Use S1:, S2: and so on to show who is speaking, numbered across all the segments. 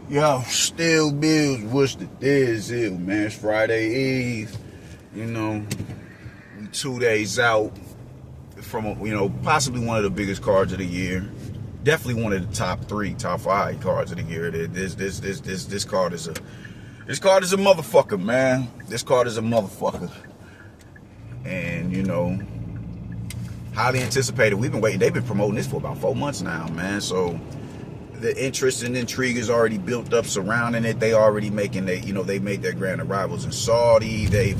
S1: Yo, still bills, what's the deal, man? It's Friday Eve. You know, we 2 days out from, possibly one of the biggest cards of the year. Definitely one of the top 5 cards of the year. This card is a motherfucker, man. This card is a motherfucker. And, highly anticipated. We've been waiting. They've been promoting this for about 4 months now, man. So the interest and intrigue is already built up surrounding it. They already making they made their grand arrivals in Saudi. They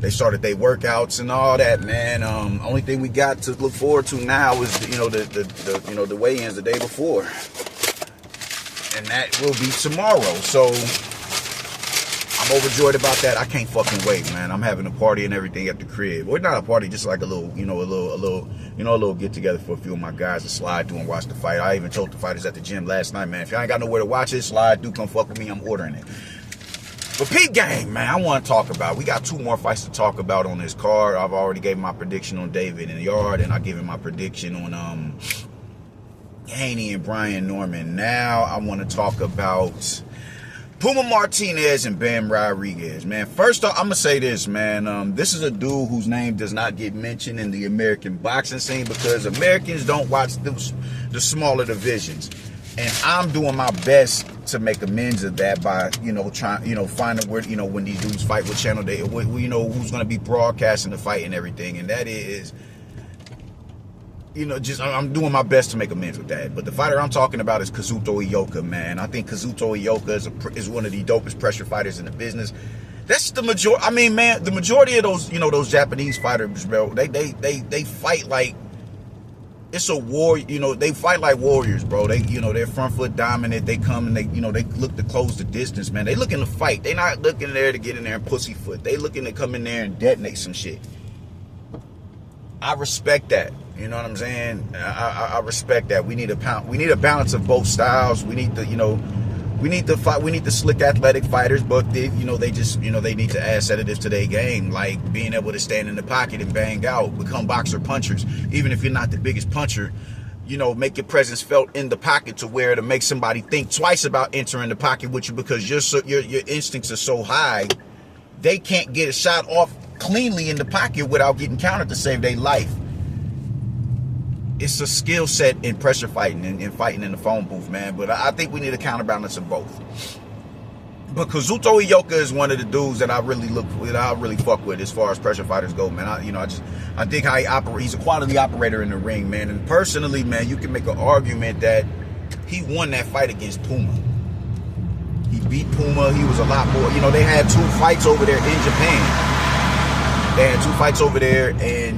S1: started their workouts and all that, man. Only thing we got to look forward to now is the weigh-ins the day before, and that will be tomorrow. So I'm overjoyed about that. I can't fucking wait, man. I'm having a party and everything at the crib. Well, not a party, just like a little get together for a few of my guys to slide through and watch the fight. I even told the fighters at the gym last night, man, if y'all ain't got nowhere to watch it, slide through, come fuck with me. I'm ordering it. But Pete Gang, man, I want to talk about. We got 2 more fights to talk about on this card. I've already gave my prediction on David and Yard, and I given my prediction on Haney and Brian Norman. Now I want to talk about Puma Martinez and Bam Rodriguez, man. First off, I'm going to say this, man. This is a dude whose name does not get mentioned in the American boxing scene because Americans don't watch the smaller divisions. And I'm doing my best to make amends of that by, trying, finding where, when these dudes fight, what channel who's going to be broadcasting the fight and everything. And that is, I'm doing my best to make amends with that. But the fighter I'm talking about is Kazuto Ioka, man. I think Kazuto Ioka is one of the dopest pressure fighters in the business. That's the majority. I mean, man, the majority of those, those Japanese fighters, bro, they fight like it's a war. They fight like warriors, bro. They're front foot dominant. They come and they look to close the distance, man. They looking to fight. They not looking there to get in there and pussyfoot. They looking to come in there and detonate some shit. I respect that. You know what I'm saying? I respect that. We need a balance of both styles. We need to fight. We need the slick athletic fighters, but they need to add sedatives to their game, like being able to stand in the pocket and bang out, become boxer punchers. Even if you're not the biggest puncher, make your presence felt in the pocket to where to make somebody think twice about entering the pocket with you because your instincts are so high, they can't get a shot off cleanly in the pocket without getting countered to save their life. It's a skill set in pressure fighting and fighting in the phone booth, man. But I think we need a counterbalance of both. But Kazuto Ioka is one of the dudes that I really fuck with as far as pressure fighters go, man. I think how he operates. He's a quality operator in the ring, man. And personally, man, you can make an argument that he won that fight against Puma. He beat Puma. He was a lot more. They had 2 fights over there in Japan. They had 2 fights over there, and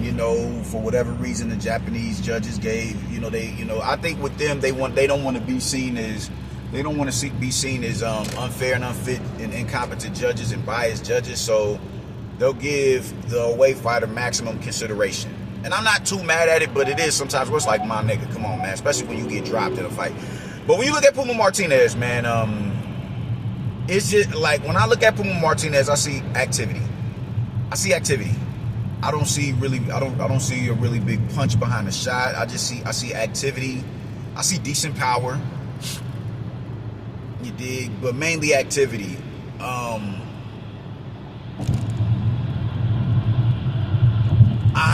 S1: for whatever reason, the Japanese judges gave, I think with them, they don't want to be seen as unfair and unfit and incompetent judges and biased judges, so they'll give the away fighter maximum consideration. And I'm not too mad at it, but it is sometimes where it's like, my nigga, come on, man, especially when you get dropped in a fight. But when you look at Puma Martinez, man, it's just like when I look at Puma Martinez, I see activity. I don't see a really big punch behind the shot. I see activity. I see decent power. You dig? But mainly activity. I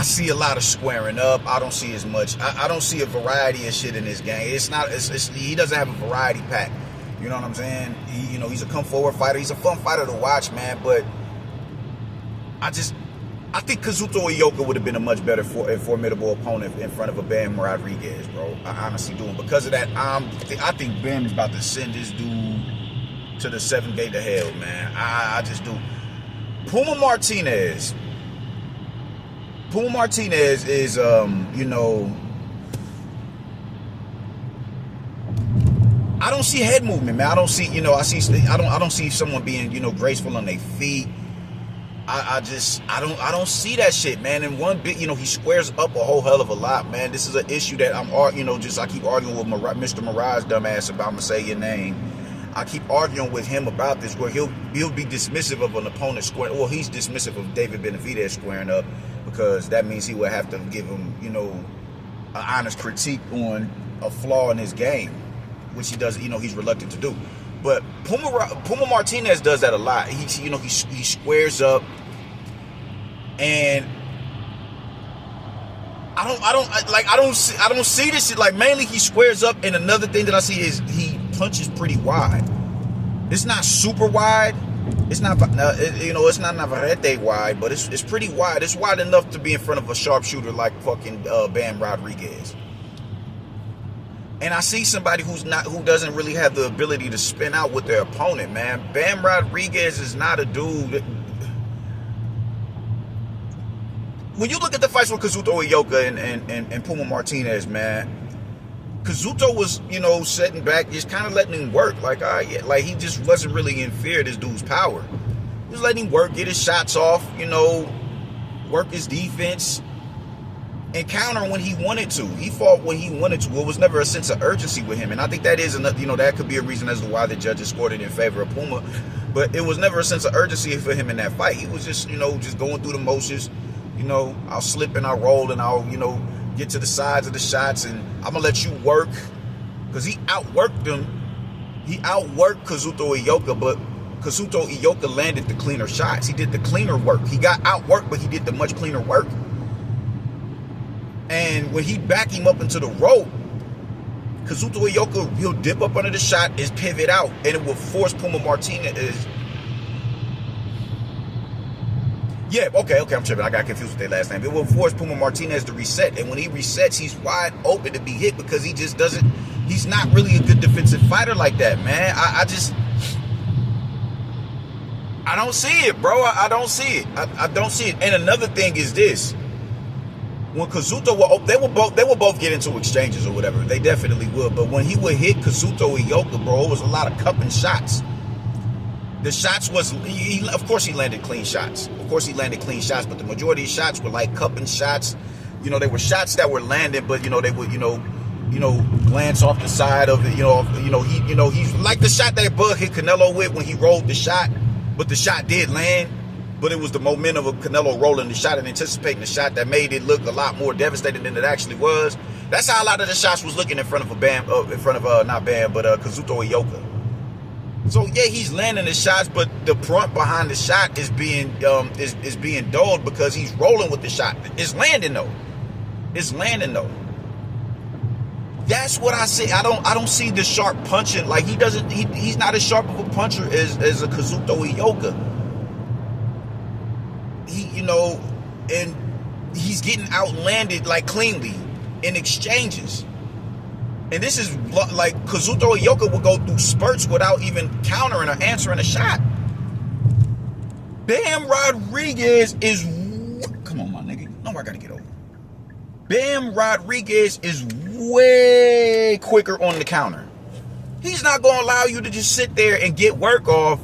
S1: see a lot of squaring up. I don't see as much. I don't see a variety of shit in this game. He doesn't have a variety pack. You know what I'm saying? He's a come forward fighter. He's a fun fighter to watch, man, but I think Kazuto Ioka would have been a much better and formidable opponent in front of a Bam Rodriguez, bro. I honestly do. And because of that, I think Bam is about to send this dude to the 7th gate of hell, man. I just do. Puma Martinez is, I don't see head movement, man. I don't see someone being, graceful on their feet. I don't see that shit, man. And one bit, he squares up a whole hell of a lot, man. This is an issue that I keep arguing with Mr. Mirage dumbass about. I'm gonna say your name. I keep arguing with him about this, where he'll be dismissive of an opponent squaring. Well, he's dismissive of David Benavidez squaring up because that means he would have to give him, an honest critique on a flaw in his game. which he does, he's reluctant to do. But Puma Martinez does that a lot. He squares up, and I don't see this shit. Like, mainly he squares up, and another thing that I see is he punches pretty wide. It's not super wide. It's not, it's not Navarrete wide, but it's pretty wide. It's wide enough to be in front of a sharpshooter like fucking Bam Rodriguez. And I see somebody who doesn't really have the ability to spin out with their opponent, man. Bam Rodriguez is not a dude. When you look at the fights with Kazuto Ioka and Puma Martinez, man, Kazuto was, sitting back, just kind of letting him work. Like he just wasn't really in fear of this dude's power. He was letting him work, get his shots off, work his defense, and counter when he wanted to. He fought when he wanted to. It was never a sense of urgency with him. And I think that is another, that could be a reason as to why the judges scored it in favor of Puma. But it was never a sense of urgency for him in that fight. He was just, just going through the motions. I'll slip and I'll roll and I'll, get to the sides of the shots and I'm going to let you work. Because he outworked him. He outworked Kazuto Ioka, but Kazuto Ioka landed the cleaner shots. He did the cleaner work. He got outworked, but he did the much cleaner work. And when he back him up into the rope, Kazuto Ioka, he'll dip up under the shot, is pivot out, and it will force Puma Martinez. Yeah, okay, I'm tripping. I got confused with their last name. It will force Puma Martinez to reset. And when he resets, he's wide open to be hit because he just doesn't, he's not really a good defensive fighter like that, man. I don't see it, bro. I don't see it. I don't see it. And another thing is this. When Kazuto, they will both get into exchanges or whatever. They definitely will. But when he would hit Kazuto Ioka, bro, it was a lot of cupping shots. The shots was, of course he landed clean shots. Of course he landed clean shots, but the majority of shots were like cupping shots. They were shots that were landed, but they would, glance off the side of it. He's like the shot that Bug hit Canelo with when he rolled the shot, but the shot did land. But it was the momentum of Canelo rolling the shot and anticipating the shot that made it look a lot more devastating than it actually was. That's how a lot of the shots was looking in front of Kazuto Ioka. So yeah, he's landing the shots, but the front behind the shot is being dulled because he's rolling with the shot. It's landing though. That's what I see. I don't see the sharp punching. Like he's not as sharp of a puncher as a Kazuto Ioka. And he's getting outlanded like cleanly in exchanges. And this is like Kazuto Ioka will go through spurts without even countering or answering a shot. Bam Rodriguez is, come on, my nigga. No, I gotta get over. Bam Rodriguez is way quicker on the counter. He's not gonna allow you to just sit there and get work off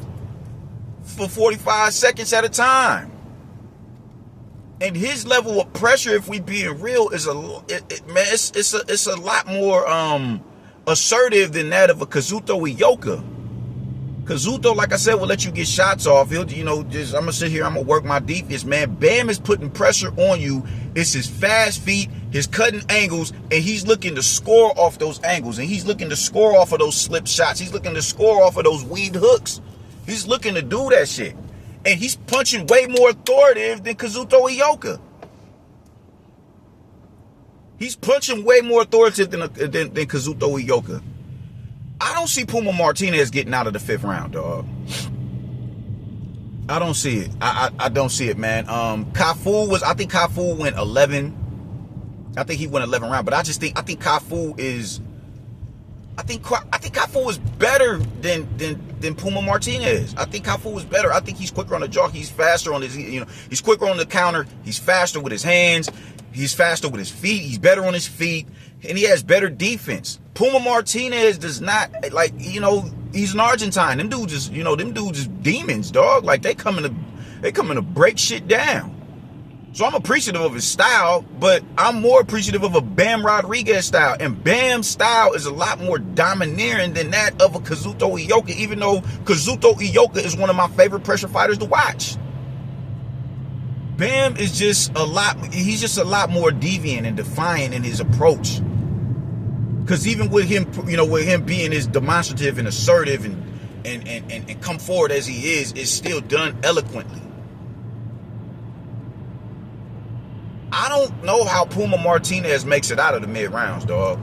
S1: for 45 seconds at a time. And his level of pressure, if we being real, is it's a lot more assertive than that of a Kazuto Ioka. Kazuto, like I said, will let you get shots off. He'll, I'm gonna sit here, I'm gonna work my defense, man. Bam is putting pressure on you. It's his fast feet, his cutting angles, and he's looking to score off those angles, and he's looking to score off of those slip shots. He's looking to score off of those weaved hooks. He's looking to do that shit. And he's punching way more authoritative than Kazuto Ioka. He's punching way more authoritative than Kazuto Ioka. I don't see Puma Martinez getting out of the 5th round, dog. I don't see it. I don't see it, man. I think Kafu went 11. I think he went 11 rounds, but I think Kafu is. I think Kafu is better than Puma Martinez. I think Kafu is better. I think he's quicker on the jaw. He's faster on his, he's quicker on the counter. He's faster with his hands. He's faster with his feet. He's better on his feet, and he has better defense. Puma Martinez does not, like, he's an Argentine. Them dudes just demons, dog. Like they coming to break shit down. So I'm appreciative of his style, but I'm more appreciative of a Bam Rodriguez style. And Bam's style is a lot more domineering than that of a Kazuto Ioka, even though Kazuto Ioka is one of my favorite pressure fighters to watch. Bam is he's just a lot more deviant and defiant in his approach. Because even with him, with him being as demonstrative and assertive and come forward as he is, it's still done eloquently. I don't know how Puma Martinez makes it out of the mid rounds, dog.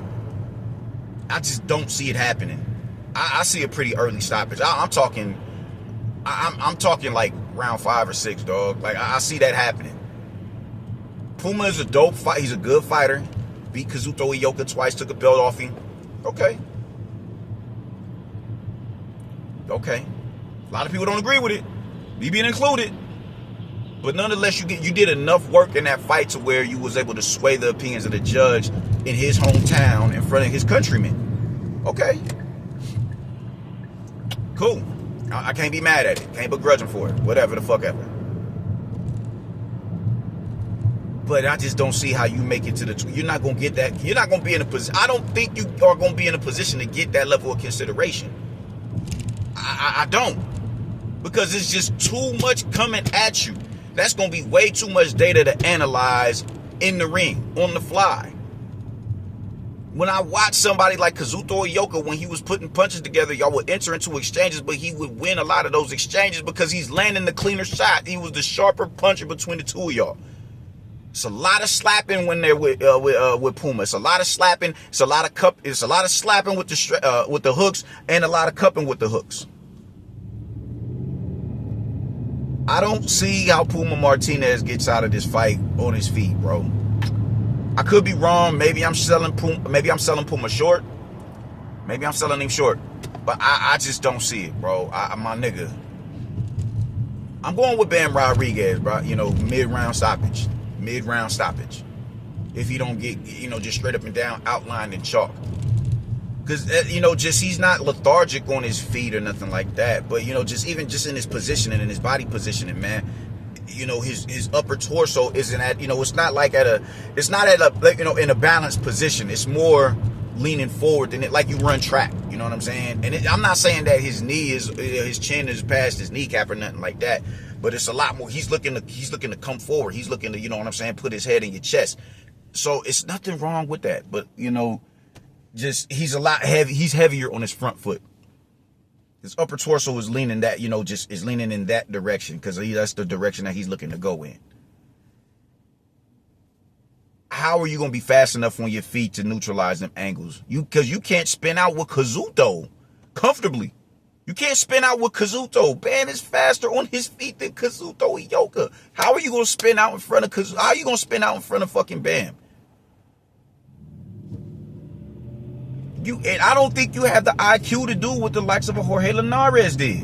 S1: I just don't see it happening. I see a pretty early stoppage. I'm talking like round 5 or 6, dog. Like I see that happening. Puma is a dope fight. He's a good fighter. Beat Kazuto Ioka twice. Took a belt off him. Okay. A lot of people don't agree with it. Me being included. But nonetheless, you did enough work in that fight to where you was able to sway the opinions of the judge in his hometown in front of his countrymen. Okay. Cool. I can't be mad at it. Can't begrudge him for it. Whatever the fuck ever. But I just don't see how you make it to the... You're not going to get that. You're not going to be in a position... I don't think you are going to be in a position to get that level of consideration. I don't. Because it's just too much coming at you. That's going to be way too much data to analyze in the ring, on the fly. When I watch somebody like Kazuto Ioka, when he was putting punches together, y'all would enter into exchanges, but he would win a lot of those exchanges because he's landing the cleaner shot. He was the sharper puncher between the two of y'all. It's a lot of slapping when they're with Puma. It's a lot of slapping. It's a lot of slapping with the hooks and a lot of cupping with the hooks. I don't see how Puma Martinez gets out of this fight on his feet, bro. I could be wrong. Maybe I'm selling Puma short. Maybe I'm selling him short. But I just don't see it, bro. My nigga. I'm going with Bam Rodriguez, bro. Mid-round stoppage. Mid-round stoppage. If he don't get, just straight up and down outlined in chalk. Because, he's not lethargic on his feet or nothing like that. But, just in his positioning and his body positioning, man. His upper torso isn't at, it's not in a balanced position. It's more leaning forward than it, like you run track. You know what I'm saying? And I'm not saying that his chin is past his kneecap or nothing like that. But it's a lot more. He's looking to come forward. He's looking to, put his head in your chest. So it's nothing wrong with that. But, he's a lot heavy. He's heavier on his front foot. His upper torso is leaning that, is leaning in that direction because that's the direction that he's looking to go in. How are you going to be fast enough on your feet to neutralize them angles? Because you can't spin out with Kazuto comfortably. You can't spin out with Kazuto. Bam is faster on his feet than Kazuto Ioka. How are you going to spin out in front of Kazuto? How are you going to spin out in front of fucking Bam? And I don't think you have the IQ to do what the likes of a Jorge Linares did.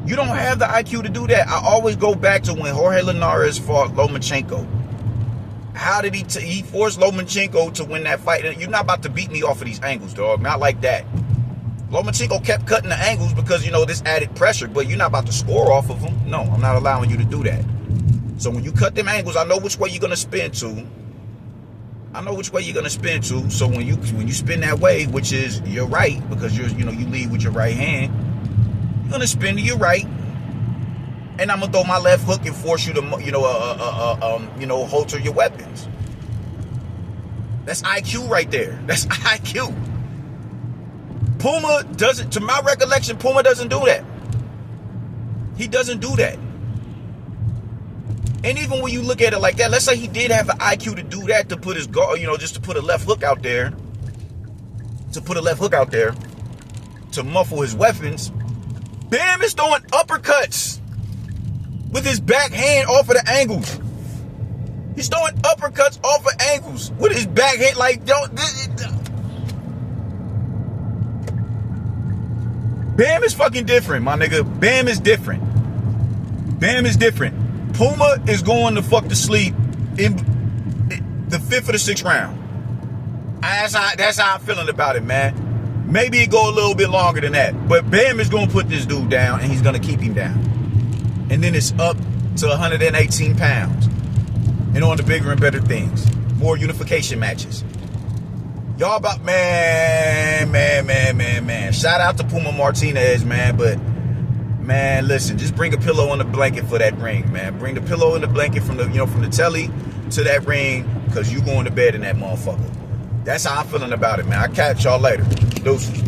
S1: You don't have the IQ to do that. I always go back to when Jorge Linares fought Lomachenko. How did he forced Lomachenko to win that fight? You're not about to beat me off of these angles, dog. Not like that. Lomachenko kept cutting the angles because, this added pressure, but you're not about to score off of them. No, I'm not allowing you to do that. So when you cut them angles, I know which way you're going to spin to. So when you spin that way, which is your right, because you lead with your right hand, you're gonna spin to your right, and I'm gonna throw my left hook and force you to halter your weapons. That's IQ right there. That's IQ. Puma doesn't, to my recollection, Puma doesn't do that. He doesn't do that. And even when you look at it like that, let's say he did have the IQ to do that, to put his guard, just to put a left hook out there, to muffle his weapons. Bam is throwing uppercuts with his back hand off of the angles. He's throwing uppercuts off of angles with his back hand, like, Bam is fucking different, my nigga. Bam is different. Puma is going to fuck to sleep in the 5th or the 6th round. That's how I'm feeling about it, man. Maybe it go a little bit longer than that. But Bam is going to put this dude down, and he's going to keep him down. And then it's up to 118 pounds. And on to bigger and better things. More unification matches. Y'all about, man. Shout out to Puma Martinez, man. But, man, listen, just bring a pillow and a blanket for that ring, man. Bring the pillow and the blanket from the telly to that ring, because you going to bed in that motherfucker. That's how I'm feeling about it, man. I'll catch y'all later. Deuces.